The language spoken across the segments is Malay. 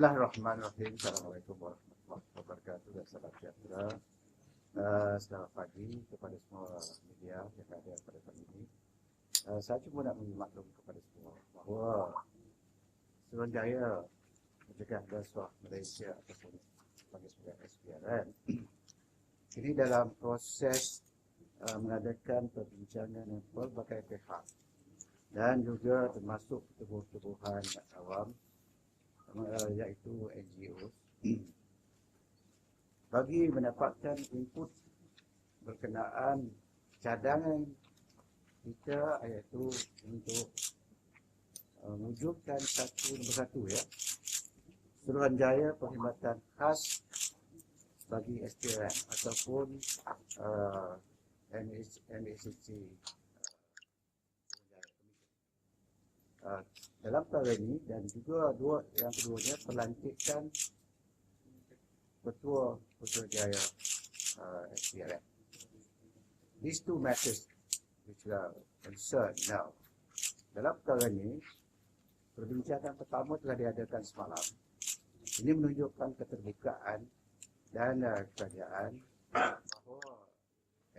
Bismillahirrahmanirrahim. Assalamualaikum warahmatullahi wabarakatuh dan salam sejahtera. Selamat pagi kepada semua media yang ada pada pagi ini. Saya cuma nak memaklum kepada semua bahawa Suruhanjaya Mencegah Rasuah Malaysia ataupun sebagai SPRM ini dalam proses mengadakan perbincangan dengan pelbagai pihak dan juga termasuk tubuh-tubuhan awam iaitu NGO bagi mendapatkan input berkenaan cadangan kita iaitu untuk mewujudkan nombor satu ya, Suruhanjaya Perkhidmatan Khas bagi SPRM ataupun NACC. Dalam perkara ini dan juga yang keduanya pelantikan Ketua Putrajaya SPRM. These two matters which are concerned now. Dalam perkara ini, perbincangan pertama telah diadakan semalam. Ini menunjukkan keterbukaan dan kerajaan bahawa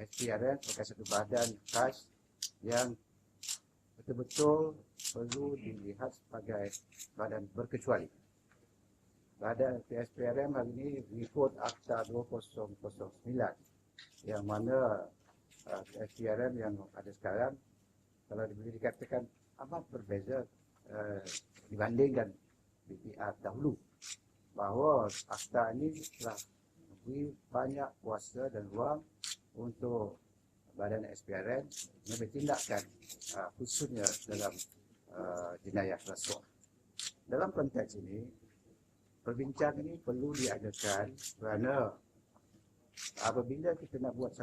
SPRM sebagai satu badan khas yang betul-betul perlu dilihat sebagai badan berkecuali. Badan SPRM hari ini mengikut Akta 2009 yang mana SPRM yang ada sekarang kalau boleh dikatakan amat berbeza dibandingkan BPR dahulu, bahawa Akta ini telah memberi banyak kuasa dan ruang untuk badan SPRM mengambil tindakan khususnya dalam jenayah rasuah. Dalam konteks ini, perbincangan ini perlu diadakan kerana apabila kita nak buat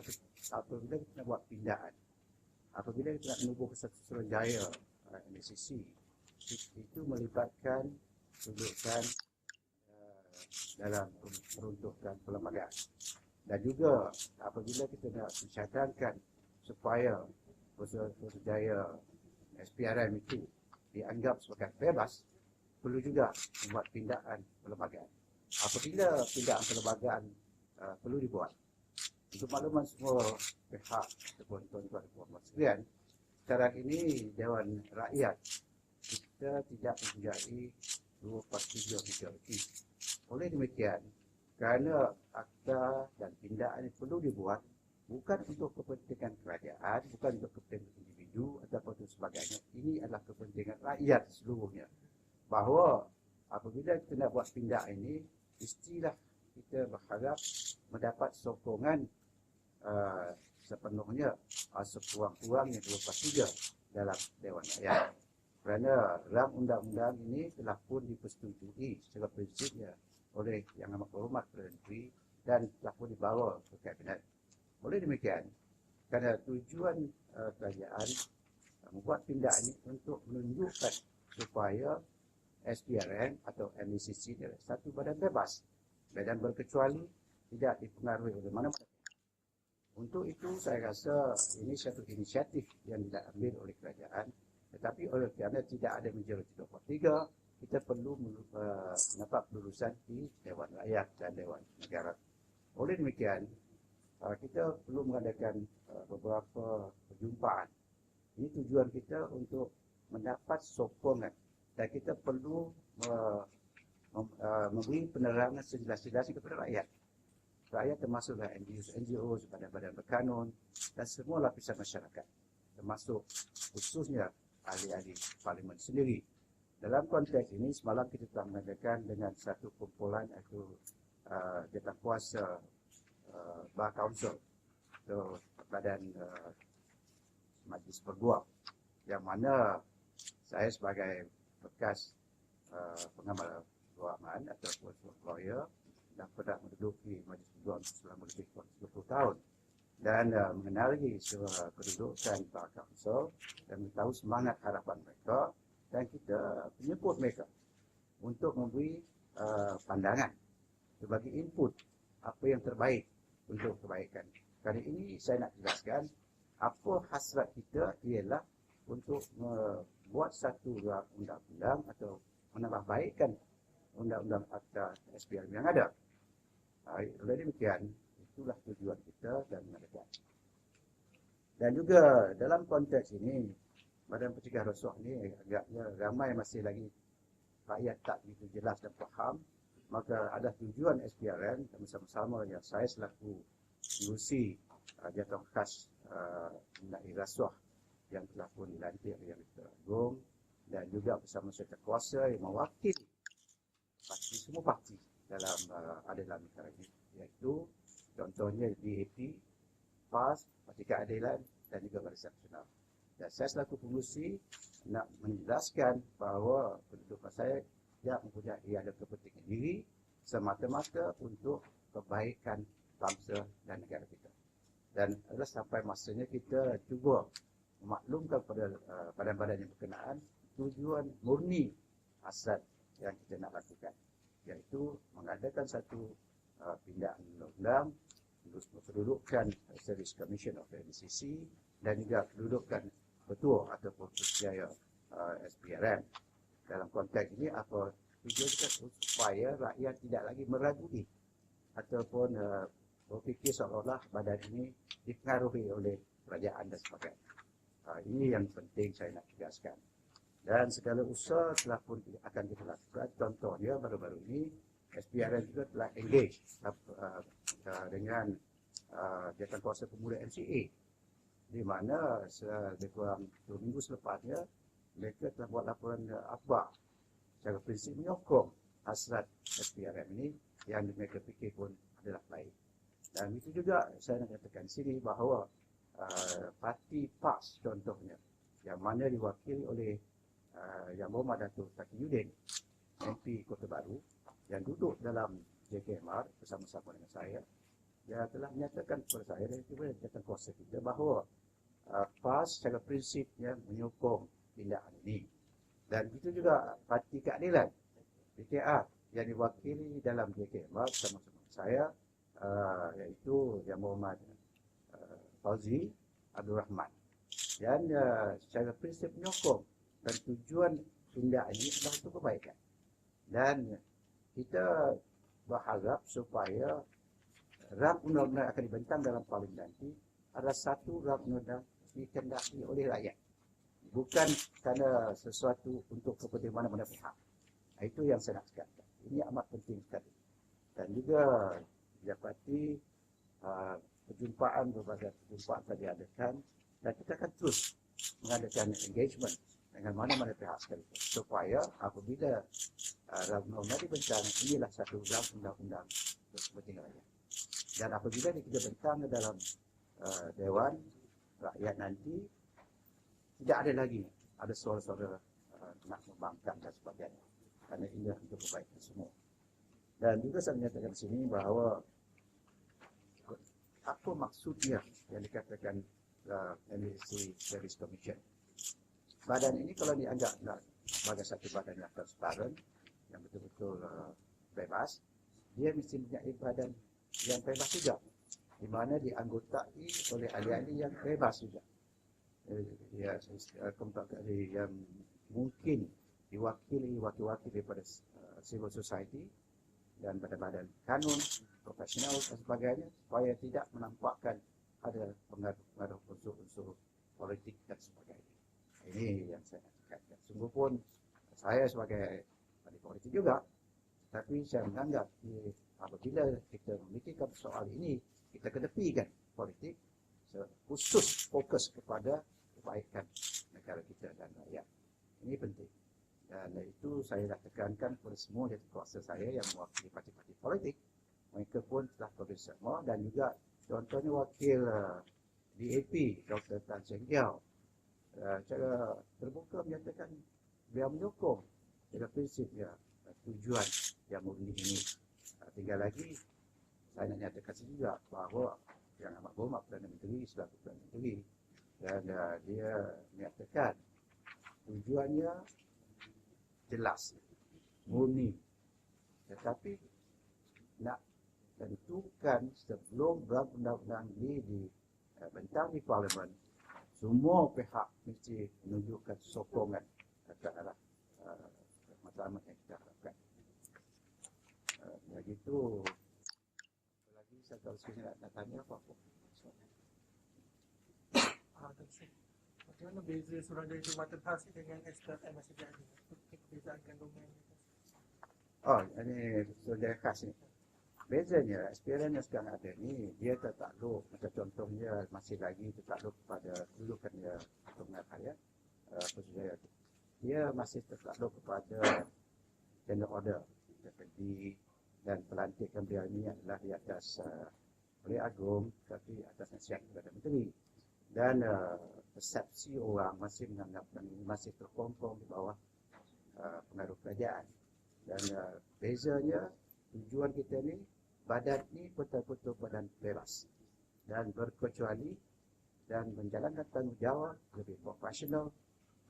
pindaan, apabila kita nak menubuh satu Suruhanjaya NACC, itu melibatkan kedudukan dalam peruntukan perlembagaan. Dan juga apabila kita nak mencadangkan supaya Suruhanjaya SPRM itu dianggap sebagai bebas, perlu juga membuat pindaan perlembagaan. Apabila pindaan perlembagaan perlu dibuat, untuk makluman semua pihak ataupun tuan-tuan dan puan-puan sekalian, sekarang ini Dewan Rakyat kita tidak mempunyai 2/3 majoriti. Oleh demikian, kerana akta dan pindaan ini perlu dibuat bukan untuk kepentingan kerajaan, bukan untuk kepentingan individu ataupun sebagainya. Ini adalah kepentingan rakyat seluruhnya. Bahawa apabila kita nak buat pindaan ini, mestilah kita berharap mendapat sokongan sepenuhnya sekurang-kurangnya 2/3 dalam Dewan Rakyat. Kerana dalam undang-undang ini telah pun dipersetujui secara prinsipnya oleh Yang Amat Berhormat Perdana Menteri dan telah pun dibawa ke Kabinet. Oleh demikian, kerana tujuan kerajaan membuat pindaan ini untuk menunjukkan supaya SPRM atau NACC adalah satu badan bebas, badan berkecuali, tidak dipengaruhi oleh mana-mana. Untuk itu saya rasa ini satu inisiatif yang diambil oleh kerajaan, tetapi oleh kerana tidak ada majoriti 2/3, kita perlu mendapat kelulusan di Dewan Rakyat dan Dewan Negara. Oleh demikian, kita perlu mengadakan beberapa perjumpaan. Ini tujuan kita untuk mendapat sokongan dan kita perlu memberi penerangan sejelas-jelasnya kepada rakyat. Rakyat termasuklah NGO, badan-badan berkanun dan semua lapisan masyarakat, termasuk khususnya ahli-ahli parlimen sendiri. Dalam konteks ini, semalam kita telah mengadakan dengan satu kumpulan iaitu Jawatankuasa Bar Council atau badan majlis berguam, yang mana saya sebagai bekas pengamal kewangan ataupun lawyer dan pernah menduduki majlis berguam selama lebih kurang 20 tahun dan mengenali kedudukan Bar Council dan mengetahui semangat harapan mereka, dan kita menyebut mereka untuk memberi pandangan sebagai input apa yang terbaik untuk kebaikan. Kali ini saya nak jelaskan apa hasrat kita ialah untuk membuat satu undang-undang atau menambahbaikkan undang-undang akta SPRM yang ada. Oleh demikian, itulah tujuan kita dan mengadakan. Dan juga dalam konteks ini, Badan Pencegah Rasuah ini agaknya ramai masih lagi rakyat tak begitu jelas dan faham. Maka ada tujuan SPRM dan bersama-sama yang saya selaku pengurusi jawatan khas mengenai rasuah yang telah pun dilantik oleh Yang Dipertuan Agong dan juga bersama serta kuasa yang mewakili semua parti dalam adalah negara ini, iaitu contohnya DAP, PAS, Parti Keadilan dan juga Barisan Nasional. Dan saya selaku pengurusi nak menjelaskan bahawa kedudukan saya tidak mempunyai ada kepentingan diri semata-mata untuk kebaikan bangsa dan negara kita. Dan adalah sampai masanya kita cuba memaklumkan kepada badan-badan yang berkenaan tujuan murni asal yang kita nak lakukan, iaitu mengadakan satu pindaan undang-undang, kedudukan Service Commission of NCC dan juga kedudukan ketua ataupun Ketua SPRM. Dalam konteks ini apa tujuan supaya rakyat tidak lagi meragui ataupun berfikir seolah-olah badan ini dipengaruhi oleh kerajaan dan sebagainya. Ini yang penting saya nak tegaskan. Dan segala usaha telah pun akan kita lakukan. Contohnya baru-baru ini SPRM juga telah engage dengan Jawatan Kuasa Pemuda MCA, di mana lebih kurang 2 minggu selepasnya mereka telah buat laporan akhbar secara prinsip menyokong hasrat SPRM ini yang mereka fikir pun adalah baik. Dan itu juga saya nak katakan sini bahawa parti PAS contohnya yang mana diwakili oleh Yang Berhormat Datuk Taqiyuddin MP Kota Baru yang duduk dalam JKMR bersama-sama dengan saya, dia telah menyatakan kepada saya dan juga jawatan kuasa kita bahawa PAS secara prinsipnya menyokong tindakan ini. Dan itu juga Parti Keadilan PKR yang diwakili dalam JKMR bersama-sama dengan saya, iaitu Yang Berhormat Fauzi Abdul Rahman, dan secara prinsip menyokong dan tujuan tindakan ini adalah untuk kebaikan. Dan kita berharap supaya rang undang-undang akan dibentang dalam parlimen nanti adalah satu rang undang dikehendaki oleh rakyat, bukan kerana sesuatu untuk kepentingan mana-mana pihak. Itu yang saya nak cakap. Ini amat penting sekali. Dan juga dapati berbagai perjumpaan telah diadakan, dan kita akan terus mengadakan engagement dengan mana-mana pihak sekalipun supaya apabila undang-undang dibentang, inilah satu undang-undang untuk kepentingan rakyat. Dan apabila kita bentang dalam Dewan Rakyat nanti, tidak ada lagi ada suara-suara nak membangkang dan sebagainya, kerana ini untuk kebaikan semua. Dan juga saya menyatakan di sini bahawa apa maksudnya yang dikatakan NDC Service Commission. Badan ini kalau dianggap sebagai satu badan yang transparan, yang betul-betul bebas, dia mesti mempunyai badan yang bebas juga, di mana dianggotai oleh ahli-ahli yang bebas juga. Yang mungkin diwakili wakil-wakil daripada civil society dan badan-badan kanun, profesional dan sebagainya, supaya tidak menampakkan ada pengaruh unsur-unsur politik dan sebagainya. Ini yang saya nak cakapkan. Sungguh pun saya sebagai ahli politik juga, tapi saya menganggap apabila kita memikirkan soal ini, kita kedepikan politik, khusus fokus kepada kebaikan negara kita dan rakyat. Ini penting. Dan itu saya nak tekankan kepada semua jawatan saya yang mewakili parti-parti politik. Mereka pun telah bersama, dan juga contohnya wakil DAP Dr. Tan Seng Kiau secara terbuka menyatakan beliau menyokong secara prinsipnya tujuan yang murni ini. Tinggal lagi saya nak nyatakan juga bahawa Yang Amat Berhormat Perdana Menteri selaku Perdana Menteri, dan dia menyatakan tujuannya jelas, murni, tetapi nak tentukan sebelum undang-undang ini dibentang di Parlimen, semua pihak mesti menunjukkan sokongan ke arah matlamat yang kita harapkan. Lagi tu, lagi saya kalau sekiranya nak tanya apa-apa. Bagaimana beza Suruhanjaya Jumatan Khas dengan SPRM masih jadi? Perbezaan kandungan. Oh, ini sudah khas ni. Bezanya, SPRM yang sekarang ada ni, dia tertakluk, macam contohnya masih lagi tertakluk kepada kedudukan dia Tengah Raya, Putrajaya tu. Dia masih tertakluk kepada General Order, jadi dan pelantikan beliau ini adalah di atas oleh Agung, tapi atas nasihat kepada Menteri. Dan persepsi orang masih menganggapkan ini masih terkongkong di bawah pengaruh kerajaan. Dan bezanya, tujuan kita ni, badan ni betul-betul badan bebas dan berkecuali dan menjalankan tanggungjawab lebih profesional,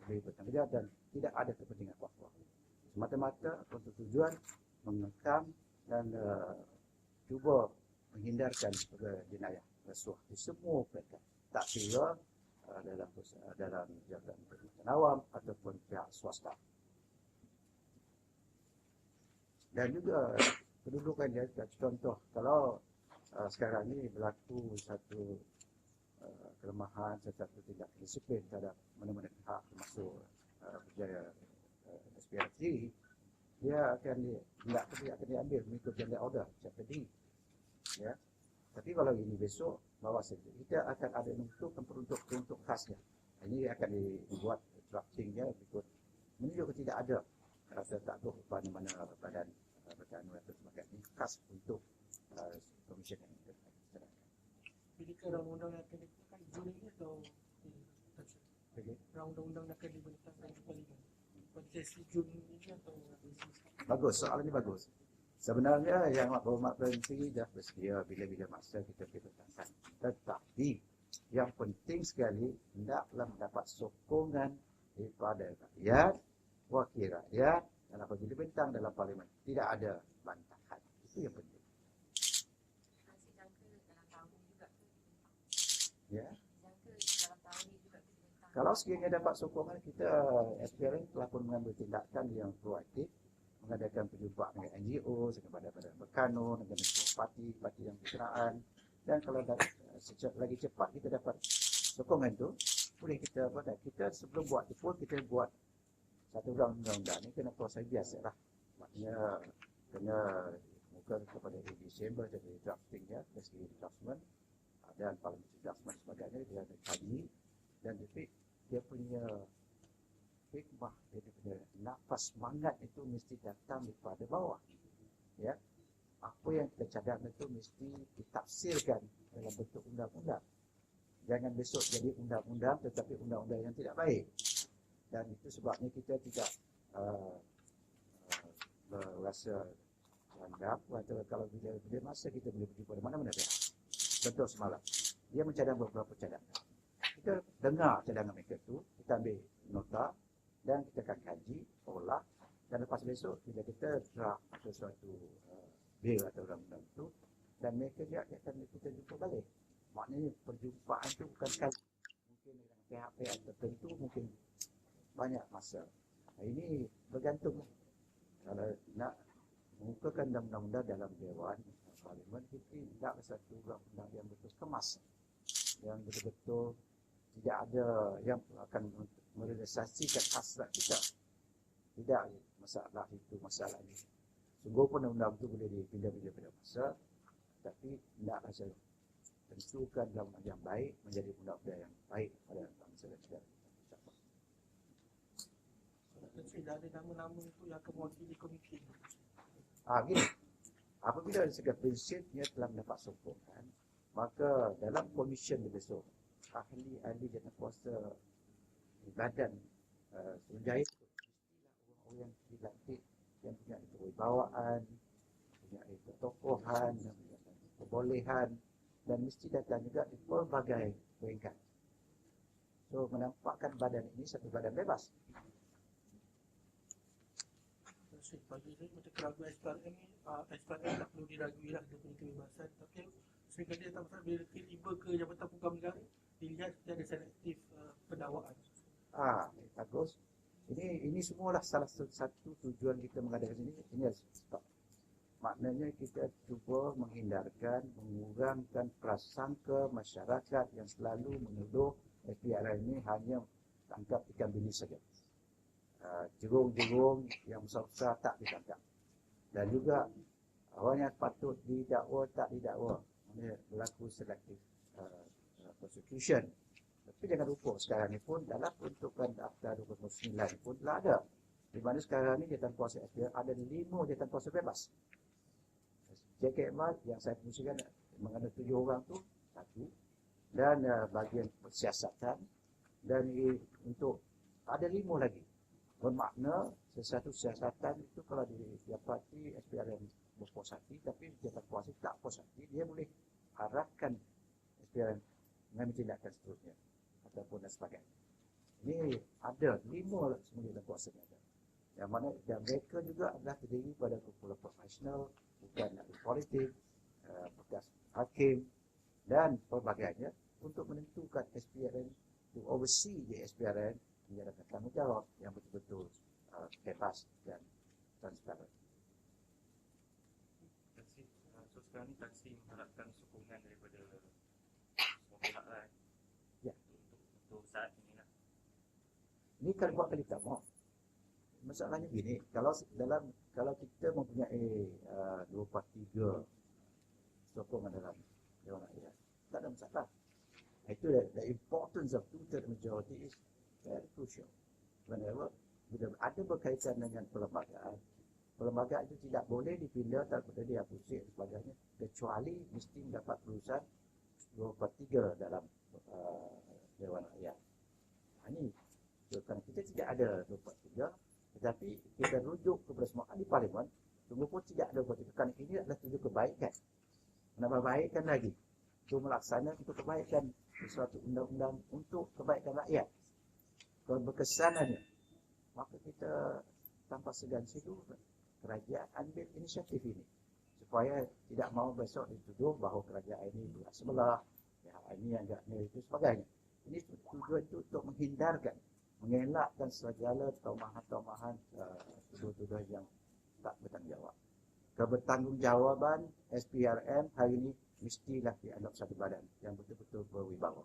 lebih bertanggungjawab dan tidak ada kepentingan apa-apa. Semata-mata untuk tujuan mengekang dan cuba menghindarkan jenayah rasuah di semua peringkat. Tak kira dalam jabatan perkhidmatan awam ataupun pihak swasta. Dan juga kedudukan dia, contoh kalau sekarang ni berlaku satu kelemahan, satu tindak disiplin terhadap mana-mana pihak termasuk berjaya SPRM sendiri, dia akan diambil mengikut General Order setiap tadi. Ya. Tapi kalau ini besok, bawa saja. Kita akan ada peruntuk khasnya. Ini akan dibuat draftingnya berikut menunjuk tidak ada rasa takut mana-mana badan berkanun atau sebagainya. Ini khas untuk komisen yang kita serahkan. Bilakah undang-undang yang akan dibentangkan Jun ini atau undang-undang yang akan dibentangkan di Parlimen? Pada sesi Jun ini atau bagus, soalan ini bagus. Sebenarnya yang berhormat Menteri dah bersedia bila-bila masa kita pertentangkan. Tetapi yang penting sekali hendaklah mendapat sokongan daripada rakyat, wakil rakyat, dan apabila bentang dalam Parlimen tidak ada bantahan. Itu yang penting. Ya. Kalau sekiranya dapat sokongan, kita SPRM telah pun mengambil tindakan yang proaktif, mengadakan perjumpaan dengan NGO, kepada badan berkanun, dengan parti yang berkenaan. Dan kalau lagi cepat kita dapat sokongan tu, boleh kita buat. Kita sebelum buat itu pun kita buat satu undang-undang ni kena proses biasa lah. Maknanya kena muka kepada Disember jadi draftingnya, dari segi draftsman dan parliamentary draftsman sebagainya, dia ada kaji dan dia punya hikmah, dia punya nafas semangat itu mesti datang daripada bawah. Ya, apa yang kita cadang itu mesti ditafsirkan dalam bentuk undang-undang. Jangan besok jadi undang-undang tetapi undang-undang yang tidak baik. Dan itu sebabnya kita tidak berasa anggap atau kalau bila masa kita boleh pergi pada mana-mana pihak. Contoh semalam, dia mencadang beberapa cadangan. Kita dengar cadangan mereka itu, kita ambil nota dan kita akan kaji, olah, dan lepas besok bila kita draft sesuatu bil atau undang-undang itu, dan mereka dia akan kita jumpa balik. Maknanya perjumpaan itu bukan sekali. Mungkin dengan pihak-pihak tertentu mungkin banyak masa. Ini bergantung. Kalau nak mengukakan undang-undang dalam Dewan Parlimen, kita tidak satu undang-undang yang betul kemas, yang betul-betul tidak ada yang akan merealisasikan hasrat kita. Tidak masalah itu, masalah ini. Sungguh pun undang-undang itu boleh dipindah-pindah pada masa, tapi tidaklah saya tentukan undang-undang yang baik menjadi undang-undang yang baik pada bangsa dan negara. Tidak ada nama-nama itu yang akan mewakili komisi. Gini, apabila segala prinsipnya telah mendapat sokongan, maka dalam komisen besok, ahli-ahli jawatankuasa badan Suruhanjaya itu mestilah orang-orang yang dilantik, yang punya kewibawaan, punya ketokohan, kebolehan, dan mesti datang juga di pelbagai peringkat. So, menampakkan badan ini satu badan bebas. Bagi saya macam keraguan SPRM ni, SPRM tak perlu diragui lah dia punya kebebasan. Tapi seringkali dia tak masalah bila tiba ke Jabatan Pegawai Negara, dilihat seperti ada selektif pendakwaan. Bagus. Ini semualah salah satu tujuan kita mengadakan ini. Ini sebab maknanya kita cuba menghindarkan, mengurangkan prasangka masyarakat yang selalu menuduh SPRM ini hanya tangkap ikan bilis saja. Jerung-jerung yang besar-besar tak ditangkap. Dan juga orang yang patut didakwa tak didakwa. Ini berlaku selective prosecution. Tapi jangan lupa sekarang ni pun dalam peruntukan Akta 2009 pun telah ada. Di mana sekarang ni jawatankuasa SPRM ada 5 jawatankuasa bebas. JKMR yang saya fungsikan mengenai 7 orang tu satu, dan bahagian siasatan, dan untuk ada 5 lagi. Bermakna sesuatu siasatan itu kalau didapati SPRM berpuas hati, tapi jawatankuasa tak puas hati, dia boleh arahkan SPRM mengambil tindakan seterusnya ataupun dan sebagainya. Ini ada 5 semua jawatankuasa ada. Yang mana dan mereka juga adalah terdiri pada kumpulan profesional, bukan ahli politik, bekas hakim dan pelbagainya untuk menentukan SPRM, to oversee the SPRM menjalankan tanggungjawab yang betul-betul bebas dan transparan. So sekarang ni taksi mengharapkan sokongan daripada semua pihak lah Ya. untuk saat ini lah. Ini kalau buat kali pertama. Masalahnya gini, kalau kita mempunyai 2/3 sokongan dalam Dewan Rakyat, tak ada masalah. Itu the importance of 2/3 majority is very crucial. Whenever bila ada berkaitan dengan perlembagaan itu tidak boleh dipindah daripada dihapuskan dan sebagainya, kecuali mesti mendapat kelulusan 2/3 dalam Dewan Rakyat. Ini kerana kita tidak ada 2/3, tetapi kita rujuk kepada semua ahli parlimen, sungguh pun tidak ada 2/3. Kerana ini adalah tujuan kebaikan. Menambah baikkan lagi. Untuk melaksanakan untuk kebaikan sesuatu undang-undang untuk kebaikan rakyat. Kalau berkesanannya, maka kita tanpa segan situ, kerajaan ambil inisiatif ini. Supaya tidak mahu besok dituduh bahawa kerajaan ini belah sebelah, ya, ini agak ni itu sebagainya. Ini tujuan itu untuk menghindarkan, mengelakkan segala tomahan-tomahan tuduhan yang tak bertanggungjawab. Kebertanggungjawaban SPRM hari ini mestilah dianggap satu badan yang betul-betul berwibawa.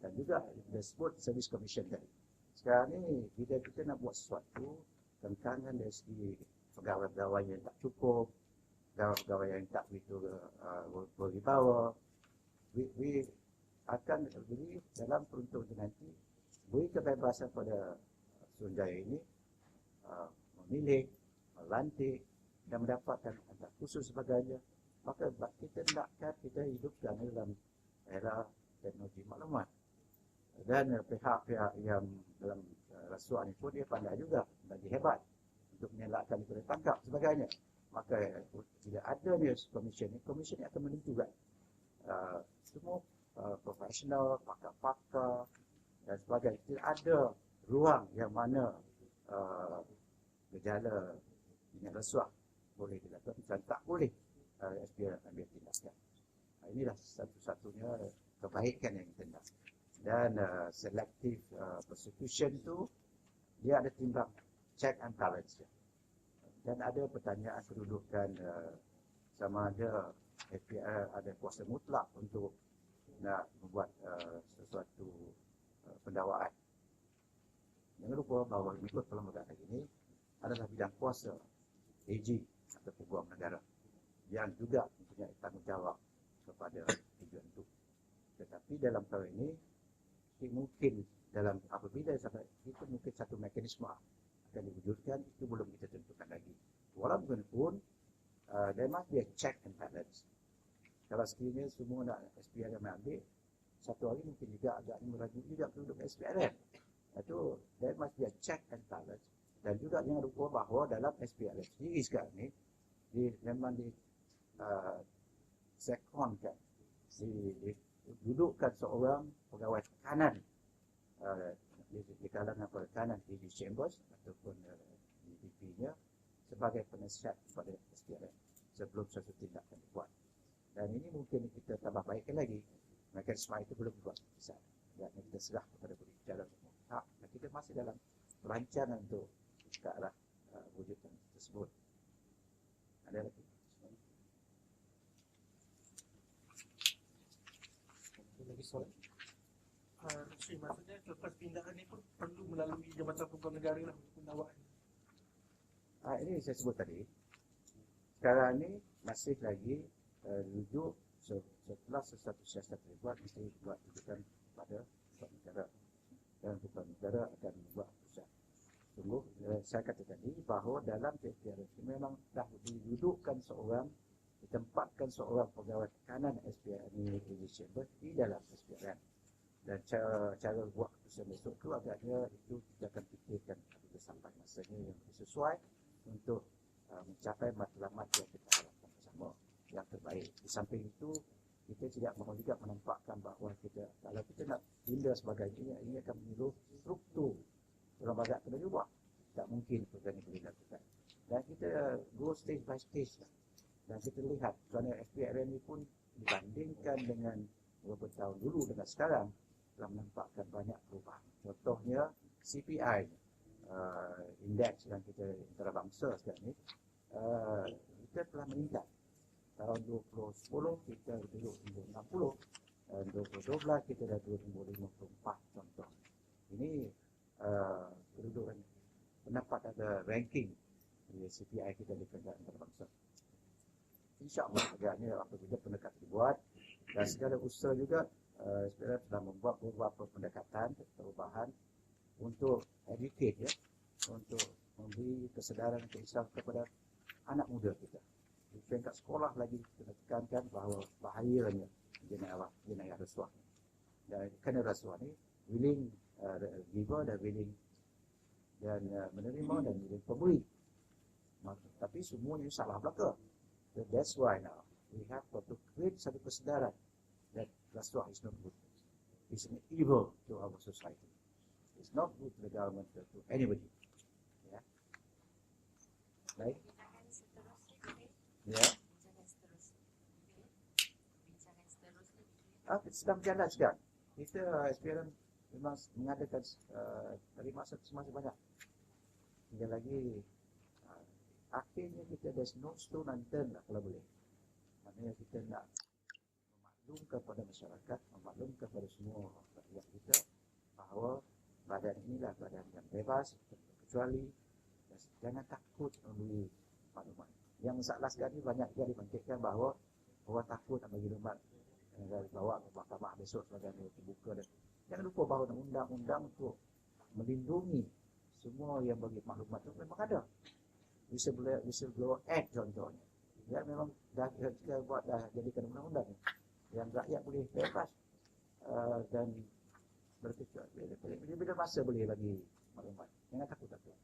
Dan juga disebut Service Commission tadi. Sekarang ni bila kita nak buat sesuatu, tantangan dari segi pegawai-pegawai yang tak cukup, pegawai-pegawai yang tak begitu berwibawa, we akan beri dalam peruntukan nanti beri kebebasan pada Sunjaya ini memilih, melantik dan mendapatkan antar khusus sebagainya. Maka kita nakkan kita hidupkan dalam era teknologi maklumat. Dan pihak-pihak yang dalam rasuah ini pun dia pandai juga, lagi hebat untuk mengelakkan daripada tangkap sebagainya. Maka bila ada ni komisen ini akan menentukan semua profesional, pakar-pakar dan sebagainya. Tidak ada ruang yang mana gejala dengan rasuah boleh dilakukan dan tak boleh SPRM ambil tindakan. Inilah satu-satunya kebaikan yang kita nak. Dan selective prosecution tu dia ada timbang check and balance. Dan ada pertanyaan kedudukan sama ada SPRM ada kuasa mutlak untuk nak membuat sesuatu pendakwaan. Jangan lupa bahawa mengikut perlembagaan ini adalah bidang kuasa AG atau Peguam Negara yang juga mempunyai tanggungjawab kepada tujuan itu. Tetapi dalam perkara ini mungkin dalam apabila sampai itu mungkin satu mekanisme akan diwujudkan, itu belum kita tentukan lagi. Walaupun pun there must be a check and balance. Kalau sekiranya semua nak SPRM ambil, satu hari mungkin juga agak merajuk juga penduduk SPRM. Itu there must be a check and balance. Dan juga jangan lupa bahawa dalam SPRM sendiri sekarang ni memang sekonkan, didudukkan seorang pegawai tekanan di kalangan pertekanan di Chambers ataupun di DP-nya sebagai penasihat kepada SPRM sebelum suatu tindakan dibuat. Dan ini mungkin kita tambah baikkan lagi. Mekanisme itu belum dibuat besar. Dan kita serah kepada berbicara semua pihak. Dan kita masih dalam perancangan untuk ke arah wujudan tersebut. Ada lagi? soalan. Maksudnya selepas pindahan ni pun perlu melalui Jabatan Program Negara lah untuk pendakwaan. Ini saya sebut tadi. Sekarang ni masih lagi rujuk setelah sesuatu siasat dibuat, mesti buat rujukan pada buat negara. Dan bukan negara akan membuat pusat. Sungguh, saya kata tadi bahawa dalam PPRN ini memang dah didudukkan seorang, ditempatkan seorang pegawai tekanan SPRN ini di dalam SPRN. Dan cara buat keputusan besok tu agaknya itu kita akan fikirkan apabila sampai masanya yang sesuai untuk mencapai matlamat yang kita harapkan bersama yang terbaik. Di samping itu, kita tidak mahu juga menampakkan bahawa kalau kita nak pindah sebagainya, ini akan menyeluruh struktur lembaga kena diubah. Tak mungkin program ini boleh dilakukan. Dan kita go stage by stage lah. Dan kita lihat kerana SPRN ini pun dibandingkan dengan beberapa tahun dulu dengan sekarang telah menampakkan banyak perubahan. Contohnya CPI, indeks yang kita antarabangsa sekarang ni, kita telah meningkat. Tahun 2010 kita duduk nombor 60, dan 2012 kita dah duduk nombor 54 contoh. Ini kedudukan pendapat ada ranking di CPI kita di kerajaan antarabangsa. InsyaAllah agaknya apabila pendekatan dibuat dan segala usaha juga sebenarnya telah membuat beberapa pendekatan perubahan untuk educate ya, untuk memberi kesedaran keisah kepada anak muda kita. Di peringkat sekolah lagi kita tekankan bahawa bahayanya jenayah rasuah. Dan kerana rasuah ni willing giver dan willing dan menerima dan willing pemberi. Tapi semuanya salah belaka. So that's why now we have got to create satu kesedaran that rasuah is not good. It's an evil to our society. It's not good to the government or to anybody. Ya. Baik. Bincangan seterusnya, boleh? Ya. Bincangan seterusnya. Bincangan seterusnya. Sedang berjalan sekarang. Kita SPRN memang mengadakan dari masa ke semasa banyak. Tinggal lagi akhirnya kita there's no stone unturned lah kalau boleh. Maknanya kita nak memaklumkan kepada masyarakat, memaklumkan kepada semua rakyat kita bahawa badan inilah badan yang bebas, kecuali jangan takut memberi maklumat. Yang masalah sekarang ni banyak juga dibangkitkan bahawa orang takut nak bagi maklumat bawa ke mahkamah besok sebagai terbuka. Dan jangan lupa bahawa undang-undang untuk melindungi semua yang bagi maklumat itu memang ada. Whistleblower Act contohnya. Ya memang dah jadikan undang-undang yang rakyat boleh bebas dan berkecuali bila masa boleh bagi maklumat. Jangan takut-takut.